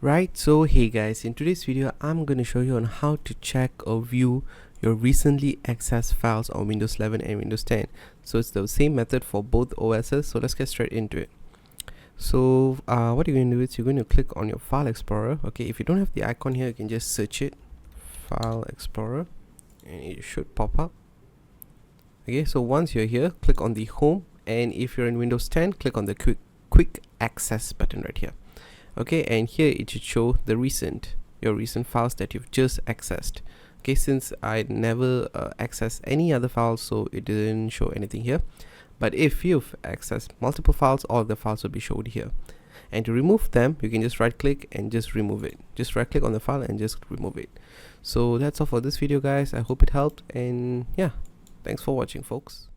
Right, so hey guys, in today's video I'm going to show you on how to check or view your recently accessed files on Windows 11 and Windows 10. So it's the same method for both OSs, so let's get straight into it. So what you're going to do is you're going to click on your File Explorer. Okay, if you don't have the icon here, you can just search it, File Explorer, and it should pop up. Okay, so once you're here, click on the Home, and if you're in Windows 10, click on the Quick Access button right here. Okay, and here it should show the your recent files that you've just accessed. Okay, since I never accessed any other files, so it didn't show anything here. But if you've accessed multiple files, all the files will be showed here. And to remove them, you can just right click and just remove it. Just right click on the file and just remove it. So that's all for this video, guys. I hope it helped, and yeah, thanks for watching, folks.